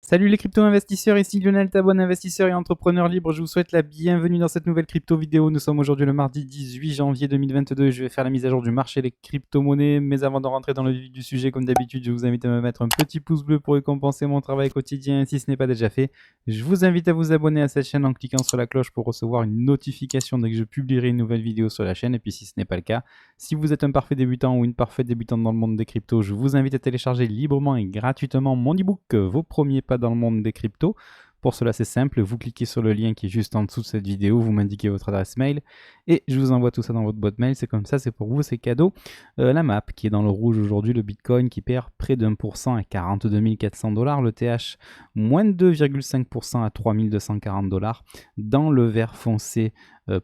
Salut les crypto-investisseurs, ici Lionel Tabon, investisseur et entrepreneur libre. Je vous souhaite la bienvenue dans cette nouvelle crypto vidéo. Nous sommes aujourd'hui le mardi 18 janvier 2022 et je vais faire la mise à jour du marché des crypto-monnaies. Mais avant de rentrer dans le vif du sujet, comme d'habitude, je vous invite à me mettre un petit pouce bleu pour récompenser mon travail quotidien si ce n'est pas déjà fait. Je vous invite à vous abonner à cette chaîne en cliquant sur la cloche pour recevoir une notification dès que je publierai une nouvelle vidéo sur la chaîne. Et puis si ce n'est pas le cas, si vous êtes un parfait débutant ou une parfaite débutante dans le monde des cryptos, je vous invite à télécharger librement et gratuitement mon e-book Vos premiers pas dans le monde des cryptos. Pour cela, c'est simple, vous cliquez sur le lien qui est juste en dessous de cette vidéo, vous m'indiquez votre adresse mail et je vous envoie tout ça dans votre boîte mail. C'est comme ça, c'est pour vous, c'est cadeau. La map qui est dans le rouge aujourd'hui, le Bitcoin qui perd près d'1% à 42 400 $, le TH moins de 2,5% à 3 240 $. Dans le vert foncé,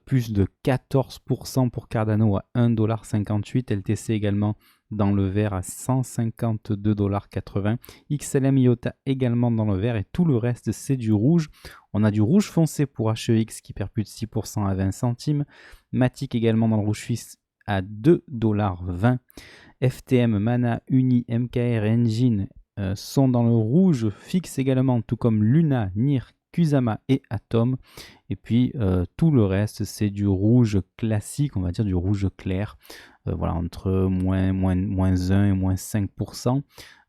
plus de 14% pour Cardano à 1,58 $, LTC également dans le vert à 152,80 $. XLM IOTA également dans le vert et tout le reste c'est du rouge. On a du rouge foncé pour HEX qui perd plus de 6% à 20 centimes. Matic également dans le rouge suisse à 2,20 $. FTM, Mana, Uni, MKR, Engine sont dans le rouge fixe également, tout comme Luna, NIR, Kusama et Atom. Et puis tout le reste c'est du rouge classique, on va dire du rouge clair. Voilà, entre moins 1 et moins 5%.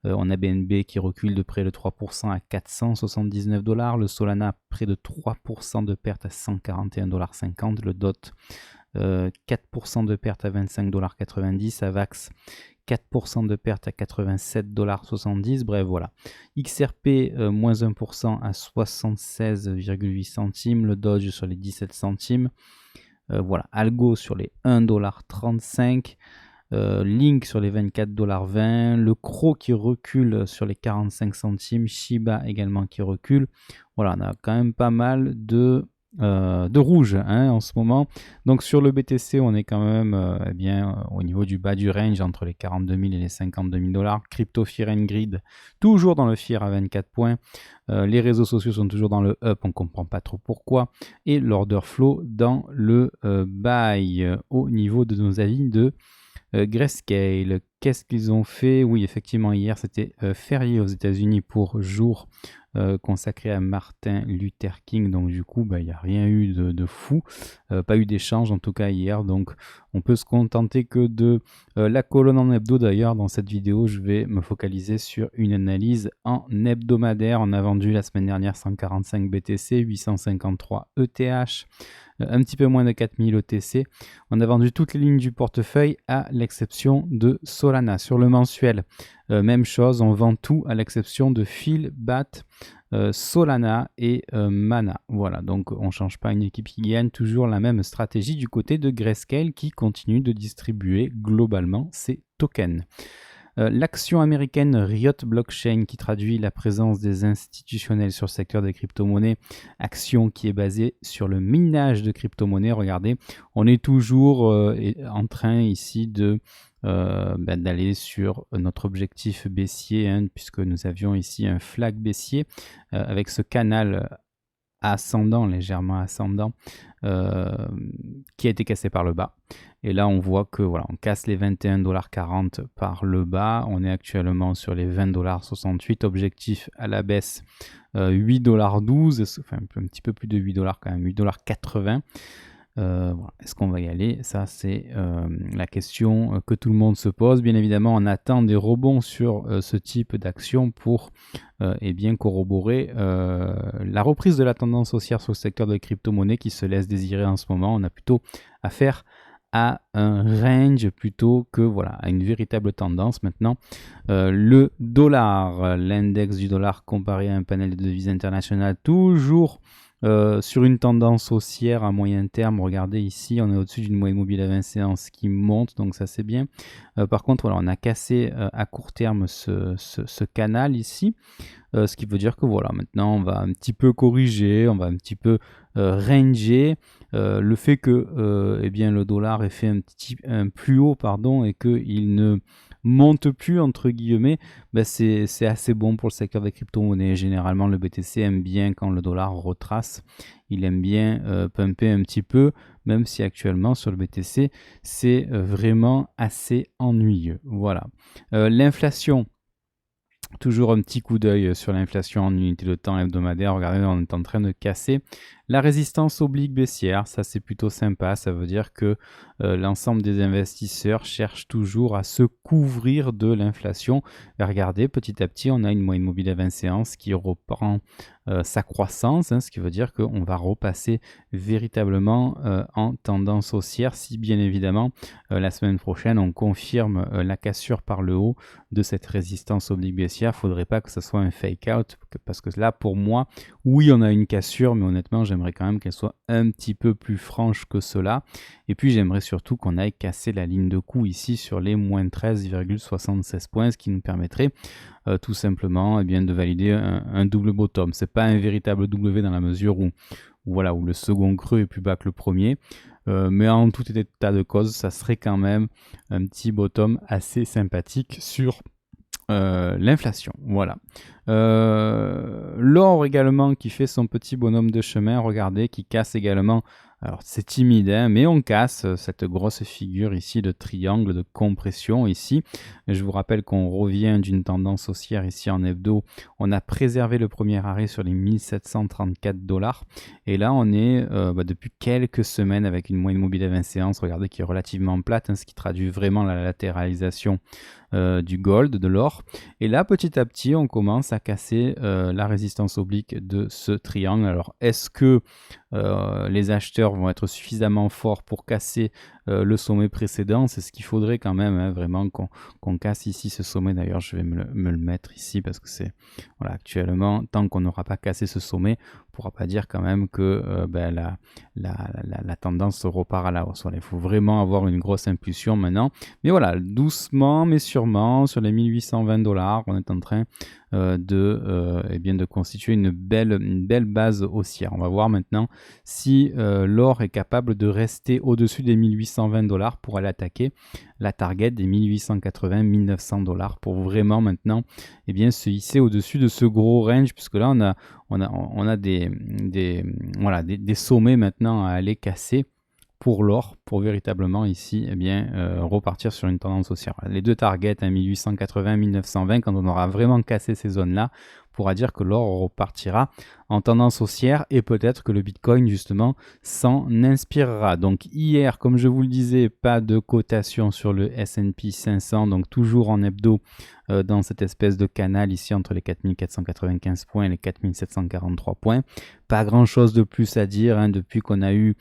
On a BNB qui recule de près de 3% à 479 $. Le Solana près de 3% de perte à 141,50 $. Le DOT 4% de perte à 25,90 $. Avax 4% de perte à 87,70 $. Bref, voilà. XRP, moins 1% à 76,8 centimes. Le Doge sur les 17 centimes. Voilà. Algo sur les 1,35 $. Link sur les 24,20 $. Le Cro qui recule sur les 45 centimes. Shiba également qui recule. Voilà, on a quand même pas mal de rouge en ce moment. Donc sur le BTC, on est quand même au niveau du bas du range entre les 42 000 et les 52 000 $. Crypto Fear and Greed, toujours dans le Fear à 24 points. Les réseaux sociaux sont toujours dans le up, on ne comprend pas trop pourquoi. Et l'order flow dans le buy au niveau de nos avis de Grayscale. Qu'est-ce qu'ils ont fait? Oui, effectivement, hier c'était férié aux États-Unis pour jour consacré à Martin Luther King. Donc du coup, il n'y a rien eu de fou. Pas eu d'échange en tout cas hier. Donc on peut se contenter que de la colonne en hebdo. D'ailleurs, dans cette vidéo, je vais me focaliser sur une analyse en hebdomadaire. On a vendu la semaine dernière 145 BTC, 853 ETH. Un petit peu moins de 4000 ETC. On a vendu toutes les lignes du portefeuille à l'exception de Solana. Sur le mensuel, même chose, on vend tout à l'exception de Phil, BAT, Solana et Mana. Voilà, donc on ne change pas une équipe qui gagne, toujours la même stratégie du côté de Grayscale qui continue de distribuer globalement ses tokens. L'action américaine Riot Blockchain qui traduit la présence des institutionnels sur le secteur des crypto-monnaies, action qui est basée sur le minage de crypto-monnaies. Regardez, on est toujours en train ici de d'aller sur notre objectif baissier, puisque nous avions ici un flag baissier avec ce canal ascendant, légèrement ascendant, qui a été cassé par le bas. Et là, on voit que voilà, on casse les 21,40 $ par le bas. On est actuellement sur les 20,68 $. Objectif à la baisse 8,12 $, enfin un petit peu plus de 8 $ quand même, 8,80 $. Voilà. Est-ce qu'on va y aller? Ça, c'est la question que tout le monde se pose. Bien évidemment, on attend des rebonds sur ce type d'action pour bien corroborer la reprise de la tendance haussière sur le secteur des crypto-monnaies qui se laisse désirer en ce moment. On a plutôt affaire à un range plutôt que à une véritable tendance. Maintenant, le dollar, l'index du dollar comparé à un panel de devises internationales, toujours sur une tendance haussière à moyen terme. Regardez ici, on est au-dessus d'une moyenne mobile à 20 séances qui monte, donc ça c'est bien. Par contre, on a cassé à court terme ce canal ici, ce qui veut dire que maintenant on va un petit peu corriger, on va un petit peu ranger. Le fait que le dollar ait fait un plus haut et qu'il ne monte plus entre guillemets, c'est assez bon pour le secteur des crypto-monnaies. Généralement le BTC aime bien quand le dollar retrace, il aime bien pumper un petit peu, même si actuellement sur le BTC c'est vraiment assez ennuyeux. Voilà. L'inflation Toujours un petit coup d'œil sur l'inflation en unité de temps hebdomadaire. Regardez, on est en train de casser la résistance oblique baissière. Ça, c'est plutôt sympa. Ça veut dire que l'ensemble des investisseurs cherchent toujours à se couvrir de l'inflation. Et regardez, petit à petit, on a une moyenne mobile à 20 séances qui reprend sa croissance, ce qui veut dire qu'on va repasser véritablement en tendance haussière si bien évidemment la semaine prochaine on confirme la cassure par le haut de cette résistance oblique baissière. Il ne faudrait pas que ce soit un fake out parce que là pour moi, oui on a une cassure mais honnêtement j'aimerais quand même qu'elle soit un petit peu plus franche que cela. Et puis j'aimerais surtout qu'on aille casser la ligne de coup ici sur les moins 13,76 points, ce qui nous permettrait tout simplement de valider un double bottom. C'est pas un véritable W dans la mesure où le second creux est plus bas que le premier. Mais en tout état de cause, ça serait quand même un petit bottom assez sympathique sur l'inflation. Voilà. L'or également qui fait son petit bonhomme de chemin, regardez, qui casse également. Alors c'est timide, mais on casse cette grosse figure ici de triangle de compression ici. Je vous rappelle qu'on revient d'une tendance haussière ici en hebdo. On a préservé le premier arrêt sur les 1734 $. Et là on est depuis quelques semaines avec une moyenne mobile à 20 séances, regardez, qui est relativement plate, ce qui traduit vraiment la latéralisation du gold, de l'or. Et là petit à petit on commence à casser la résistance oblique de ce triangle. Alors est-ce que les acheteurs vont être suffisamment forts pour casser le sommet précédent? C'est ce qu'il faudrait quand même, vraiment qu'on casse ici ce sommet. D'ailleurs je vais me le mettre ici parce que c'est actuellement, tant qu'on n'aura pas cassé ce sommet, on ne pourra pas dire quand même que la tendance repart à la hausse. Il faut vraiment avoir une grosse impulsion maintenant, mais voilà, doucement mais sûrement sur les 1820 $, on est en train de constituer une belle base haussière. On va voir maintenant si l'or est capable de rester au-dessus des 1820 $ pour aller attaquer la target des 1880-1900 $ pour vraiment maintenant se hisser au-dessus de ce gros range, puisque là on a des sommets maintenant à aller casser pour l'or, pour véritablement ici repartir sur une tendance haussière. Les deux targets, 1880-1920, quand on aura vraiment cassé ces zones-là, on pourra dire que l'or repartira en tendance haussière et peut-être que le Bitcoin justement s'en inspirera. Donc hier, comme je vous le disais, pas de cotation sur le S&P 500, donc toujours en hebdo dans cette espèce de canal ici entre les 4495 points et les 4743 points. Pas grand chose de plus à dire depuis qu'on a eu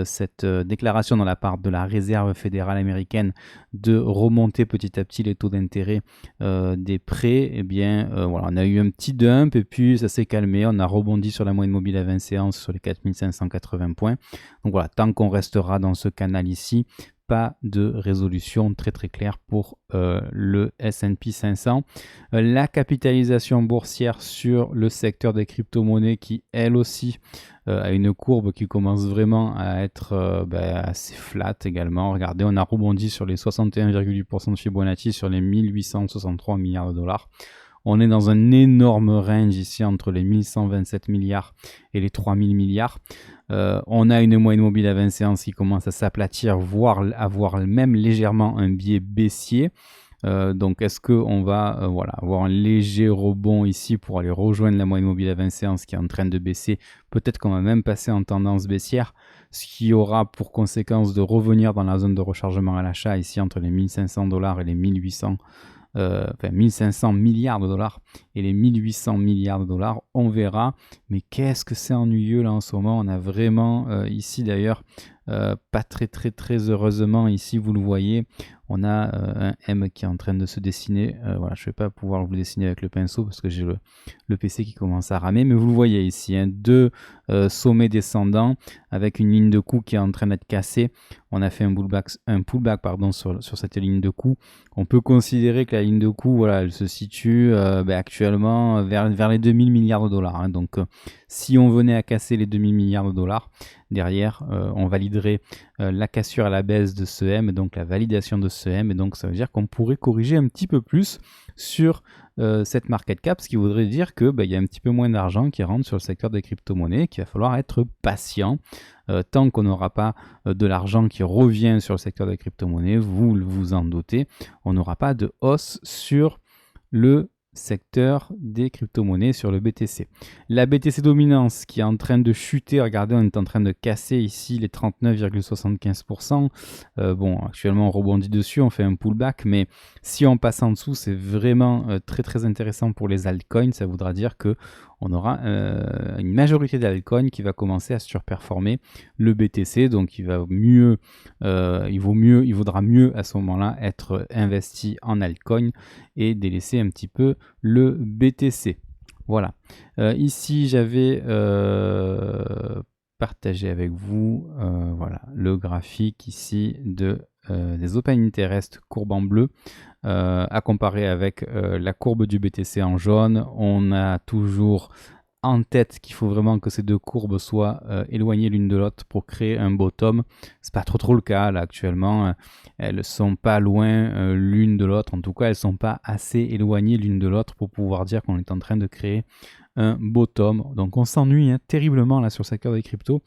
cette déclaration de la part de la Réserve fédérale américaine de remonter petit à petit les taux d'intérêt des prêts. On a eu un petit dump et puis ça s'est calmé. On a rebondi sur la moyenne mobile à 20 séances sur les 4580 points. Donc voilà, tant qu'on restera dans ce canal ici, pas de résolution très claire pour le S&P 500. La capitalisation boursière sur le secteur des crypto-monnaies qui elle aussi a une courbe qui commence vraiment à être assez flat également. Regardez, on a rebondi sur les 61,8% de Fibonacci sur les 1863 milliards de $. On est dans un énorme range ici entre les 1127 milliards et les 3000 milliards. On a une moyenne mobile à 20 séances qui commence à s'aplatir, voire avoir même légèrement un biais baissier. Donc est-ce qu'on va avoir un léger rebond ici pour aller rejoindre la moyenne mobile à 20 séances qui est en train de baisser? Peut-être qu'on va même passer en tendance baissière, ce qui aura pour conséquence de revenir dans la zone de rechargement à l'achat ici entre les 1500 $ et les 1500 milliards de $, et les 1800 milliards de $, on verra. Mais qu'est-ce que c'est ennuyeux là en ce moment. On a vraiment ici d'ailleurs pas très heureusement ici, vous le voyez, on a un M qui est en train de se dessiner. Je ne vais pas pouvoir vous le dessiner avec le pinceau parce que j'ai le PC qui commence à ramer, mais vous le voyez ici, deux sommets descendants avec une ligne de coup qui est en train d'être cassée. On a fait un pullback sur cette ligne de coup. On peut considérer que la ligne de coup, elle se situe actuellement vers les 2000 milliards de $. Donc si on venait à casser les 2000 milliards de $, derrière, on validerait la cassure à la baisse de ce M, donc la validation de ce M, et donc ça veut dire qu'on pourrait corriger un petit peu plus sur cette market cap, ce qui voudrait dire que y a un petit peu moins d'argent qui rentre sur le secteur des crypto-monnaies, qu'il va falloir être patient. Tant qu'on n'aura pas de l'argent qui revient sur le secteur des crypto-monnaies, vous en doutez, on n'aura pas de hausse sur le secteur des crypto-monnaies sur le BTC. La BTC dominance qui est en train de chuter, regardez, on est en train de casser ici les 39,75%. Bon, actuellement on rebondit dessus, on fait un pullback, mais si on passe en dessous, c'est vraiment très très intéressant pour les altcoins. Ça voudra dire que on aura une majorité d'altcoins qui va commencer à surperformer le BTC, donc il vaudra mieux à ce moment-là être investi en altcoin et délaisser un petit peu le BTC. Voilà. Ici, j'avais partagé avec vous voilà, le graphique ici des Open Interest courbe en bleu à comparer avec la courbe du BTC en jaune. On a toujours en tête qu'il faut vraiment que ces deux courbes soient éloignées l'une de l'autre pour créer un bottom. C'est pas trop le cas là actuellement. Elles sont pas loin l'une de l'autre. En tout cas, elles sont pas assez éloignées l'une de l'autre pour pouvoir dire qu'on est en train de créer un bottom. Donc on s'ennuie terriblement là sur le secteur des cryptos.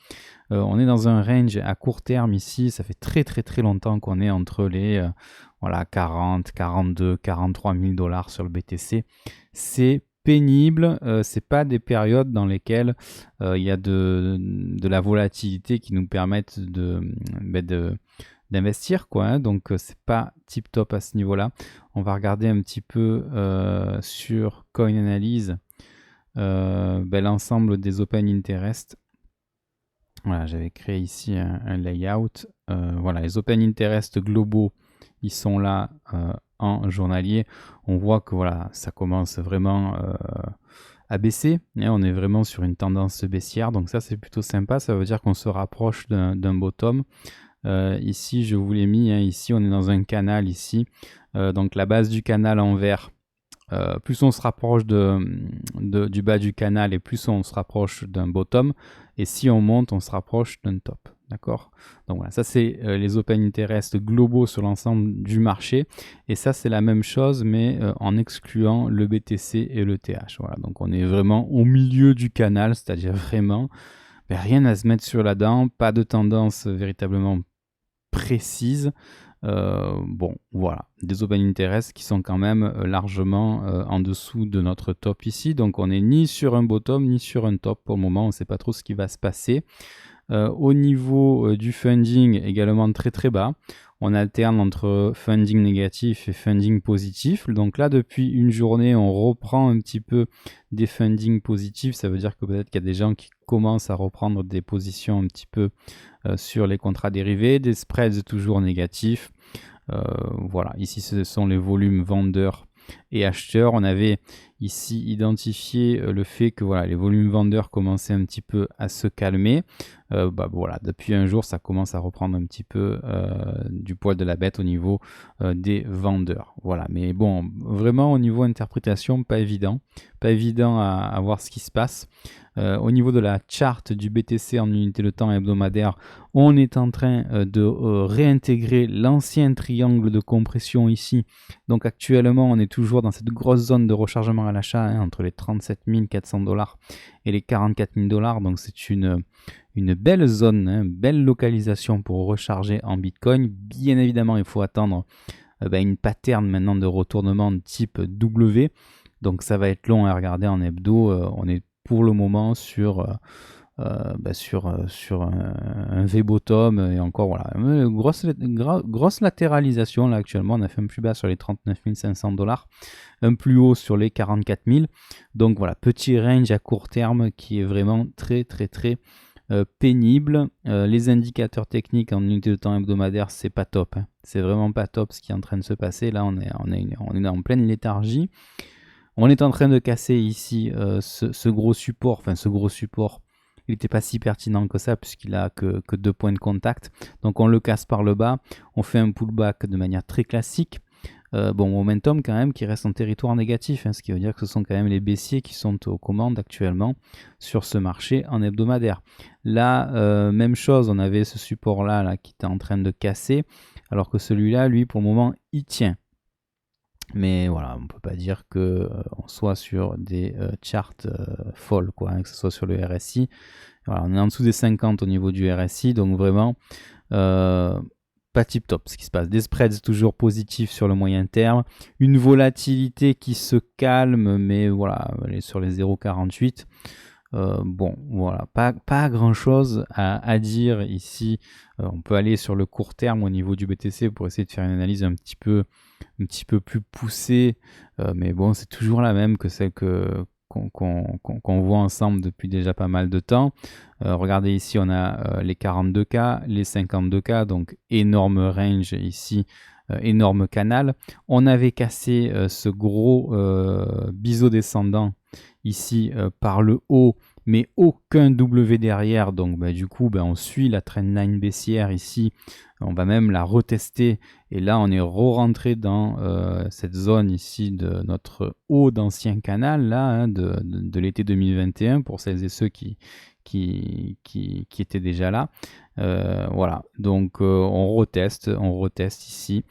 On est dans un range à court terme ici. Ça fait très longtemps qu'on est entre les voilà 40, 42, 43 000 dollars sur le BTC. C'est pénible, c'est pas des périodes dans lesquelles il y a de la volatilité qui nous permettent d'investir quoi, hein. Donc c'est pas tip top à ce niveau-là. On va regarder un petit peu sur Coin Analyse l'ensemble des Open Interest. Voilà, j'avais créé ici un layout. Voilà, les Open Interest globaux, ils sont là en journalier. On voit que voilà, ça commence vraiment à baisser. Et on est vraiment sur une tendance baissière. Donc ça, c'est plutôt sympa. Ça veut dire qu'on se rapproche d'un bottom. Ici, je vous l'ai mis. Hein, ici, on est dans un canal ici. Donc la base du canal en vert. Plus on se rapproche du bas du canal et plus on se rapproche d'un bottom. Et si on monte, on se rapproche d'un top. D'accord? Donc voilà, ça c'est les Open Interest globaux sur l'ensemble du marché. Et ça c'est la même chose, mais en excluant le BTC et le TH. Voilà, donc on est vraiment au milieu du canal, c'est-à-dire vraiment rien à se mettre sur la dent, pas de tendance véritablement précise. Bon, voilà, des Open Interest qui sont quand même largement en dessous de notre top ici. Donc on n'est ni sur un bottom ni sur un top pour le moment. On ne sait pas trop ce qui va se passer. Au niveau du funding, également très bas. On alterne entre funding négatif et funding positif. Donc là, depuis une journée, on reprend un petit peu des funding positifs. Ça veut dire que peut-être qu'il y a des gens qui commencent à reprendre des positions un petit peu sur les contrats dérivés, des spreads toujours négatifs. Voilà, ici ce sont les volumes vendeurs et acheteurs. On avait ici identifié le fait que voilà, les volumes vendeurs commençaient un petit peu à se calmer. Voilà, depuis un jour, ça commence à reprendre un petit peu du poil de la bête au niveau des vendeurs. Voilà, mais bon, vraiment au niveau interprétation, pas évident à voir ce qui se passe. Au niveau de la charte du BTC en unité de temps hebdomadaire, on est en train de réintégrer l'ancien triangle de compression ici. Donc actuellement, on est toujours dans cette grosse zone de rechargement à l'achat entre les 37 400 dollars et les 44 000 dollars. Donc c'est une belle zone, une belle localisation pour recharger en Bitcoin. Bien évidemment, il faut attendre une pattern maintenant de retournement de type W. Donc ça va être long à regarder en hebdo. On est pour le moment sur un V-bottom et encore voilà, grosse latéralisation là actuellement. On a fait un plus bas sur les 39 500 dollars, un plus haut sur les 44 000. Donc voilà, petit range à court terme qui est vraiment très pénible. Les indicateurs techniques en unité de temps hebdomadaire, c'est pas top. Hein. C'est vraiment pas top ce qui est en train de se passer. Là, on est en pleine léthargie. On est en train de casser ici ce gros support. Enfin, ce gros support, il n'était pas si pertinent que ça puisqu'il a que 2 points de contact. Donc, on le casse par le bas. On fait un pullback de manière très classique. Momentum quand même qui reste en territoire négatif, hein, ce qui veut dire que ce sont quand même les baissiers qui sont aux commandes actuellement sur ce marché en hebdomadaire. Là, même chose, on avait ce support là qui était en train de casser, alors que celui-là, lui, pour le moment, il tient. Mais voilà, on ne peut pas dire qu'on soit sur des charts folles, quoi, hein, que ce soit sur le RSI. Voilà, on est en dessous des 50 au niveau du RSI, donc vraiment pas tip top ce qui se passe. Des spreads toujours positifs sur le moyen terme, une volatilité qui se calme, mais voilà, elle est sur les 0,48. Bon, voilà, pas grand chose à dire ici. On peut aller sur le court terme au niveau du BTC pour essayer de faire une analyse un petit peu plus poussée, mais bon, c'est toujours la même que celle qu'on voit ensemble depuis déjà pas mal de temps. Regardez ici, on a les 42K, les 52K, donc énorme range ici, énorme canal. On avait cassé ce gros biseau descendant ici par le haut, mais aucun W derrière, donc du coup on suit la trendline baissière ici, on va même la retester, et là on est re-rentré dans cette zone ici de notre haut d'ancien canal là, hein, de l'été 2021 pour celles et ceux qui étaient déjà là. Voilà, donc on reteste ici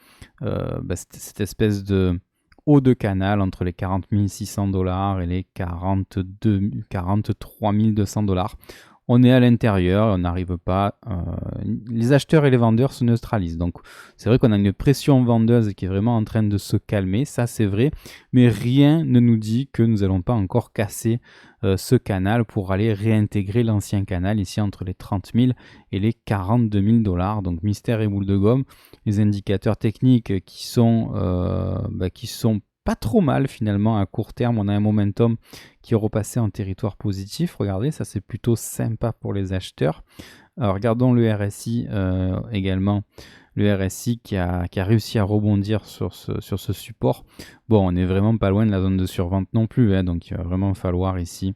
cette espèce de haut de canal entre les 40 600 $ et les 43 200 $. On est à l'intérieur, on n'arrive pas. Les acheteurs et les vendeurs se neutralisent. Donc c'est vrai qu'on a une pression vendeuse qui est vraiment en train de se calmer, ça c'est vrai, mais rien ne nous dit que nous n'allons pas encore casser ce canal pour aller réintégrer l'ancien canal ici entre les 30 000 et les 42 000 $. Donc mystère et boule de gomme, les indicateurs techniques qui sont pas trop mal finalement à court terme. On a un momentum qui est repassé en territoire positif. Regardez, ça c'est plutôt sympa pour les acheteurs. Alors, regardons le RSI également. Le RSI qui a réussi à rebondir sur ce support. Bon, on n'est vraiment pas loin de la zone de survente non plus, hein, donc il va vraiment falloir ici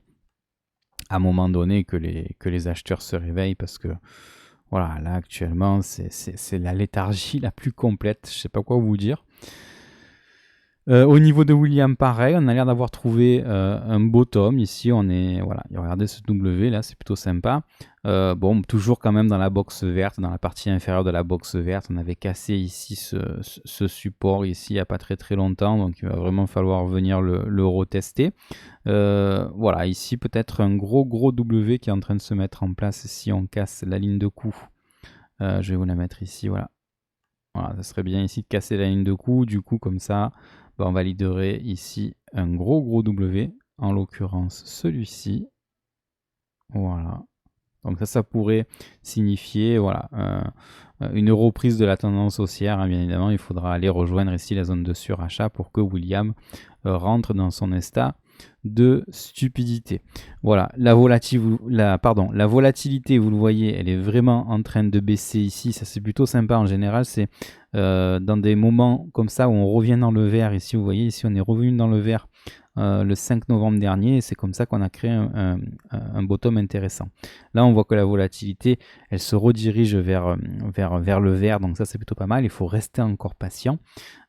à un moment donné que les acheteurs se réveillent, parce que voilà, là actuellement c'est la léthargie la plus complète. Je sais pas quoi vous dire. Au niveau de William, pareil, on a l'air d'avoir trouvé un bottom. Ici, on est, voilà, regardez ce W là, c'est plutôt sympa. Bon, toujours quand même dans la box verte, dans la partie inférieure de la box verte, on avait cassé ici ce support ici il n'y a pas très longtemps, donc il va vraiment falloir venir le retester. Voilà, ici peut-être un gros W qui est en train de se mettre en place si on casse la ligne de coup. Je vais vous la mettre ici, voilà. Voilà, ça serait bien ici de casser la ligne de coup, du coup comme ça, on validerait ici un gros W, en l'occurrence celui-ci. Voilà. Donc ça pourrait signifier voilà, une reprise de la tendance haussière. Hein, bien évidemment, il faudra aller rejoindre ici la zone de surachat pour que William rentre dans son état de stupidité. Voilà, la volatilité, vous le voyez, elle est vraiment en train de baisser ici. Ça c'est plutôt sympa en général. C'est dans des moments comme ça où on revient dans le vert. Ici, vous voyez, ici on est revenu dans le vert le 5 novembre dernier, et c'est comme ça qu'on a créé un bottom intéressant. Là on voit que la volatilité elle se redirige vers le vert, donc ça c'est plutôt pas mal. Il faut rester encore patient,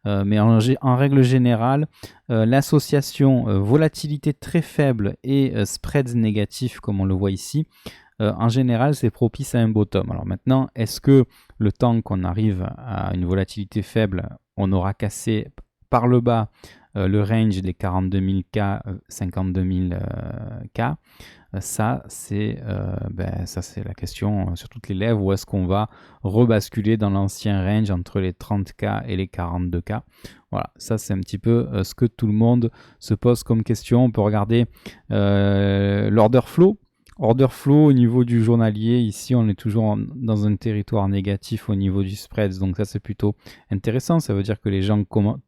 mais en règle générale l'association volatilité très faible et spreads négatifs comme on le voit ici, en général c'est propice à un bottom. Alors maintenant, est-ce que le temps qu'on arrive à une volatilité faible, on aura cassé par le bas le range des 42 000 K, 52 000 K, ça c'est la question sur toutes les lèvres. Ou est-ce qu'on va rebasculer dans l'ancien range entre les 30 K et les 42 K? Voilà, ça c'est un petit peu ce que tout le monde se pose comme question. On peut regarder l'order flow. Order flow au niveau du journalier, ici on est toujours dans un territoire négatif au niveau du spread, donc ça c'est plutôt intéressant. Ça veut dire que les gens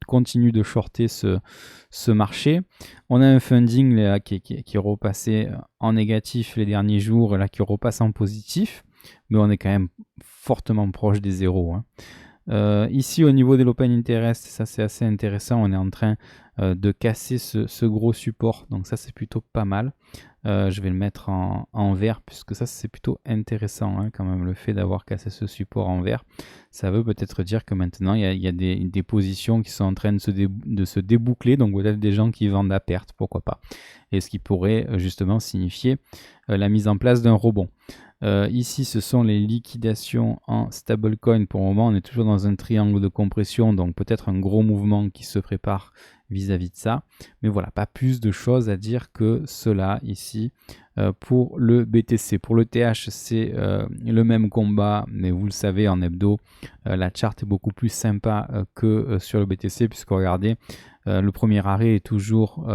continuent de shorter ce marché. On a un funding là, qui est repassé en négatif les derniers jours, là qui repasse en positif, mais on est quand même fortement proche des zéros, hein. Ici au niveau de l'open interest, ça c'est assez intéressant, on est en train de casser ce gros support, donc ça c'est plutôt pas mal. Je vais le mettre en vert, puisque ça c'est plutôt intéressant, hein, quand même, le fait d'avoir cassé ce support en vert. Ça veut peut-être dire que maintenant il y a des positions qui sont en train de se déboucler, donc peut-être des gens qui vendent à perte, pourquoi pas, et ce qui pourrait justement signifier la mise en place d'un rebond. Ici ce sont les liquidations en stablecoin. Pour le moment on est toujours dans un triangle de compression, donc peut-être un gros mouvement qui se prépare vis-à-vis de ça. Mais voilà, pas plus de choses à dire que cela ici pour le BTC. Pour le TH, c'est le même combat, mais vous le savez, en hebdo, la charte est beaucoup plus sympa que sur le BTC, puisque regardez, le premier arrêt est toujours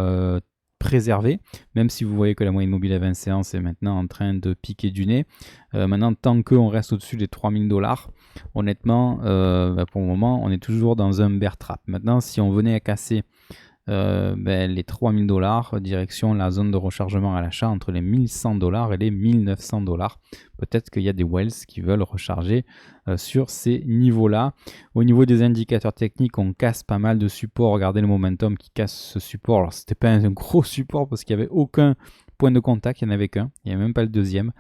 préservé, même si vous voyez que la moyenne mobile à 20 séances est maintenant en train de piquer du nez. Maintenant, tant qu'on reste au-dessus des 3000 $, honnêtement, pour le moment, on est toujours dans un bear trap. Maintenant, si on venait à casser les 3000 $, direction la zone de rechargement à l'achat entre les 1100 $ et les 1900 $. Peut-être qu'il y a des whales qui veulent recharger sur ces niveaux-là. Au niveau des indicateurs techniques, on casse pas mal de supports. Regardez le momentum qui casse ce support. Alors, c'était pas un gros support parce qu'il n'y avait aucun point de contact, il n'y en avait qu'un. Il n'y a même pas le deuxième.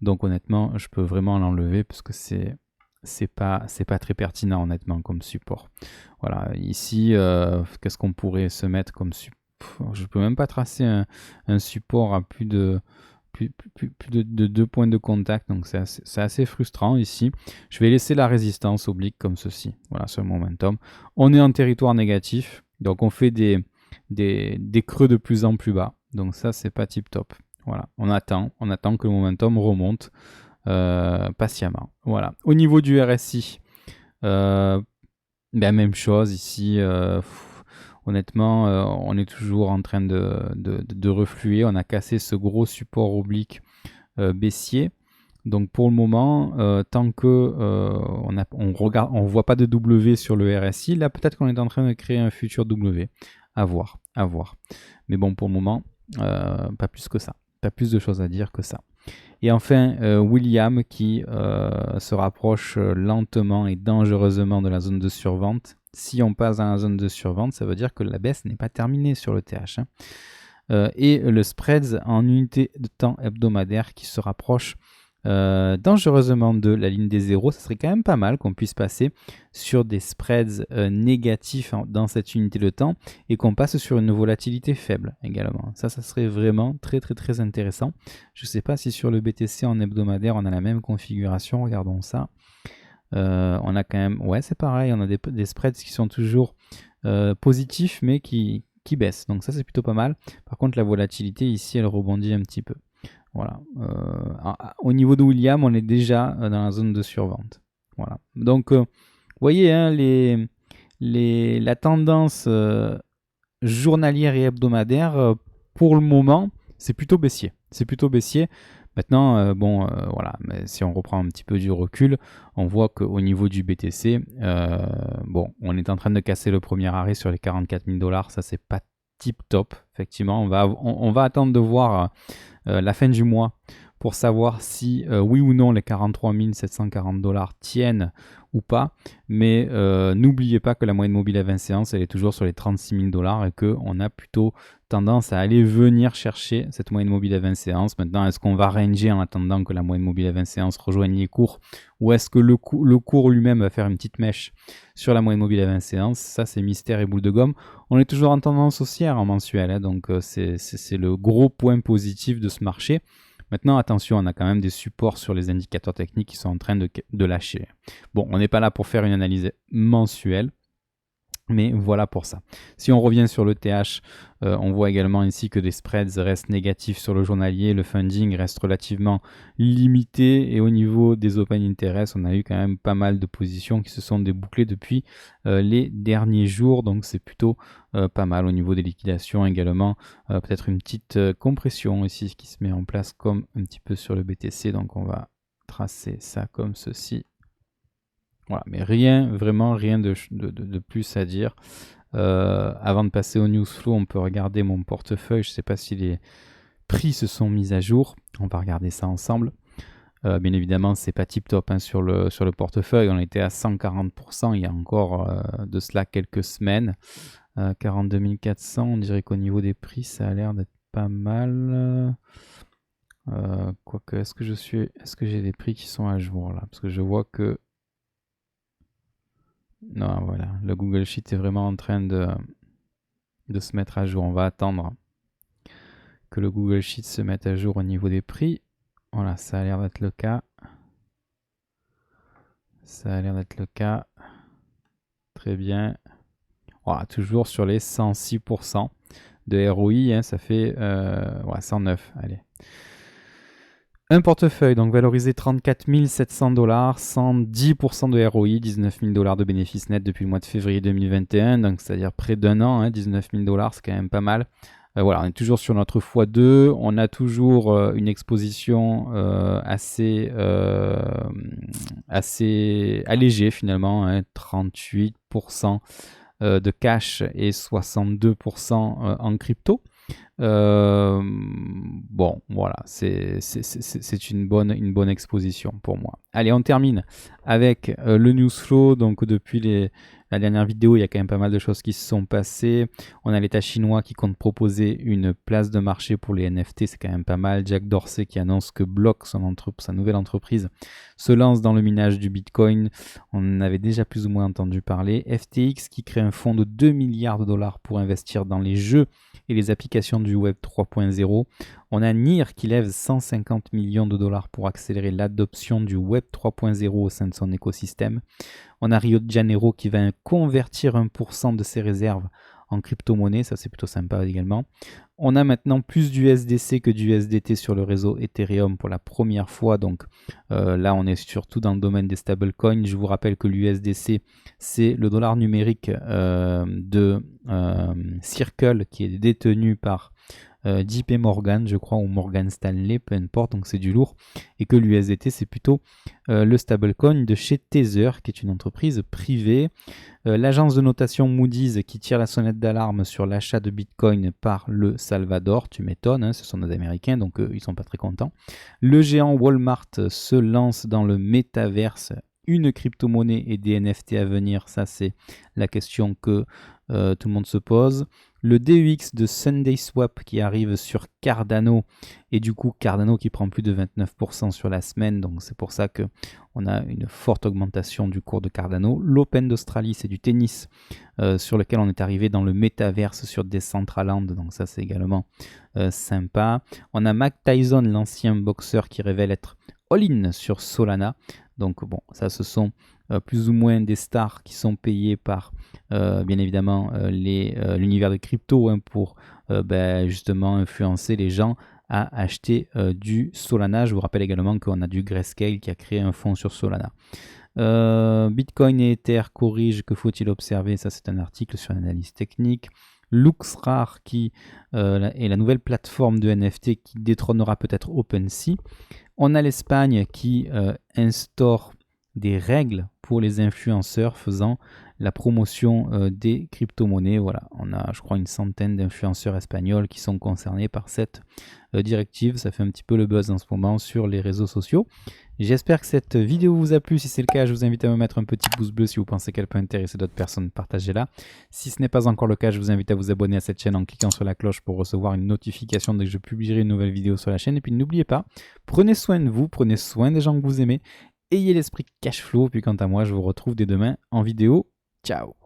Donc honnêtement, je peux vraiment l'enlever parce que c'est pas très pertinent honnêtement comme support. Voilà, ici, qu'est-ce qu'on pourrait se mettre comme support? Je peux même pas tracer un support à plus de 2 points de contact, donc c'est assez frustrant ici. Je vais laisser la résistance oblique comme ceci, voilà, sur le momentum. On est en territoire négatif, donc on fait des creux de plus en plus bas, donc ça c'est pas tip top. Voilà, on attend que le momentum remonte patiemment. Voilà. Au niveau du RSI, même chose ici. Honnêtement, on est toujours en train de refluer. On a cassé ce gros support oblique baissier. Donc pour le moment, tant que on voit pas de W sur le RSI, là peut-être qu'on est en train de créer un futur W. À voir. Mais bon, pour le moment, pas plus que ça. Pas plus de choses à dire que ça. Et enfin, William qui se rapproche lentement et dangereusement de la zone de survente. Si on passe dans la zone de survente, ça veut dire que la baisse n'est pas terminée sur le TH. Et le spreads en unité de temps hebdomadaire qui se rapproche dangereusement de la ligne des zéros. Ça serait quand même pas mal qu'on puisse passer sur des spreads négatifs dans cette unité de temps et qu'on passe sur une volatilité faible également. Ça serait vraiment très intéressant. Je ne sais pas si sur le BTC en hebdomadaire on a la même configuration. Regardons ça. On a quand même, ouais, c'est pareil, on a des spreads qui sont toujours positifs mais qui baissent. Donc ça c'est plutôt pas mal. Par contre la volatilité ici elle rebondit un petit peu. Voilà. Au niveau de William, on est déjà dans la zone de survente. Voilà. Donc, vous voyez, hein, la tendance journalière et hebdomadaire, pour le moment, c'est plutôt baissier. Maintenant, voilà, mais si on reprend un petit peu du recul, on voit qu'au niveau du BTC, on est en train de casser le premier arrêt sur les 44 000 $. Ça, c'est pas tip top. Effectivement, on va attendre de voir la fin du mois pour savoir si oui ou non les 43 740 $ tiennent ou pas. Mais n'oubliez pas que la moyenne mobile à 20 séances, elle est toujours sur les 36 000 $ et qu'on a plutôt tendance à aller venir chercher cette moyenne mobile à 20 séances. Maintenant, est-ce qu'on va ranger en attendant que la moyenne mobile à 20 séances rejoigne les cours, ou est-ce que le cours lui-même va faire une petite mèche sur la moyenne mobile à 20 séances? Ça, c'est mystère et boule de gomme. On est toujours en tendance haussière en mensuel, hein, donc c'est le gros point positif de ce marché. Maintenant, attention, on a quand même des supports sur les indicateurs techniques qui sont en train de lâcher. Bon, on n'est pas là pour faire une analyse mensuelle, mais voilà pour ça. Si on revient sur le TH, on voit également ici que les spreads restent négatifs sur le journalier, le funding reste relativement limité et au niveau des open interest, on a eu quand même pas mal de positions qui se sont débouclées depuis les derniers jours, donc c'est plutôt pas mal. Au niveau des liquidations également, peut-être une petite compression ici qui se met en place comme un petit peu sur le BTC, donc on va tracer ça comme ceci. Voilà, mais vraiment rien de plus à dire. Avant de passer au news flow, on peut regarder mon portefeuille. Je ne sais pas si les prix se sont mis à jour. On va regarder ça ensemble. Bien évidemment, c'est pas tip top hein, sur le portefeuille. On était à 140% il y a encore de cela quelques semaines. 42 400, on dirait qu'au niveau des prix, ça a l'air d'être pas mal. Quoique, est-ce que j'ai des prix qui sont à jour là? Parce que je vois que non, voilà, le Google Sheet est vraiment en train de se mettre à jour. On va attendre que le Google Sheet se mette à jour au niveau des prix. Voilà, ça a l'air d'être le cas. Très bien. Voilà, toujours sur les 106% de ROI, hein, ça fait 109. Allez. Un portefeuille, donc valorisé 34 700 $, 110% de ROI, 19 000 $ de bénéfices nets depuis le mois de février 2021, donc c'est-à-dire près d'un an, hein, 19 000 $, c'est quand même pas mal. Voilà, on est toujours sur notre x2, on a toujours une exposition assez allégée finalement, hein, 38% de cash et 62% en crypto. Bon, voilà, c'est une bonne exposition pour moi. Allez, on termine avec le news flow. Donc, depuis la dernière vidéo, il y a quand même pas mal de choses qui se sont passées. On a l'État chinois qui compte proposer une place de marché pour les NFT, c'est quand même pas mal. Jack Dorsey qui annonce que Block, sa nouvelle entreprise, se lance dans le minage du Bitcoin. On en avait déjà plus ou moins entendu parler. FTX qui crée un fonds de 2 milliards de dollars pour investir dans les jeux et les applications du Web 3.0. On a NIR qui lève 150 millions de dollars pour accélérer l'adoption du Web 3.0 au sein de son écosystème. On a Rio de Janeiro qui va convertir 1% de ses réserves en crypto-monnaie, ça c'est plutôt sympa également. On a maintenant plus d'USDC que d'USDT sur le réseau Ethereum pour la première fois, donc là on est surtout dans le domaine des stablecoins. Je vous rappelle que l'USDC c'est le dollar numérique de Circle qui est détenu par JP Morgan, je crois, ou Morgan Stanley, peu importe, donc c'est du lourd, et que l'USDT c'est plutôt le stablecoin de chez Tether, qui est une entreprise privée. L'agence de notation Moody's qui tire la sonnette d'alarme sur l'achat de Bitcoin par le Salvador, tu m'étonnes, hein, ce sont des Américains, donc ils sont pas très contents. Le géant Walmart se lance dans le métaverse, une crypto-monnaie et des NFT à venir, ça c'est la question que tout le monde se pose. Le DEX de SundaySwap qui arrive sur Cardano, et du coup Cardano qui prend plus de 29% sur la semaine, donc c'est pour ça qu'on a une forte augmentation du cours de Cardano. L'Open d'Australie, c'est du tennis sur lequel on est arrivé dans le métaverse sur Decentraland, donc ça c'est également sympa. On a Mike Tyson, l'ancien boxeur, qui révèle être all-in sur Solana. Donc bon, ça ce sont plus ou moins des stars qui sont payées par bien évidemment l'univers des crypto, hein, pour justement influencer les gens à acheter du Solana. Je vous rappelle également qu'on a du Grayscale qui a créé un fonds sur Solana. Bitcoin et Ether corrigent, que faut-il observer? Ça c'est un article sur l'analyse technique. LuxRare qui est la nouvelle plateforme de NFT qui détrônera peut-être OpenSea. On a l'Espagne qui instaure des règles pour les influenceurs faisant la promotion des crypto-monnaies. Voilà, on a, je crois, une centaine d'influenceurs espagnols qui sont concernés par cette directive. Ça fait un petit peu le buzz en ce moment sur les réseaux sociaux. J'espère que cette vidéo vous a plu. Si c'est le cas, je vous invite à me mettre un petit pouce bleu si vous pensez qu'elle peut intéresser d'autres personnes. Partagez-la. Si ce n'est pas encore le cas, je vous invite à vous abonner à cette chaîne en cliquant sur la cloche pour recevoir une notification dès que je publierai une nouvelle vidéo sur la chaîne. Et puis n'oubliez pas, prenez soin de vous, prenez soin des gens que vous aimez. Ayez l'esprit cash flow. Puis quant à moi, je vous retrouve dès demain en vidéo. Ciao!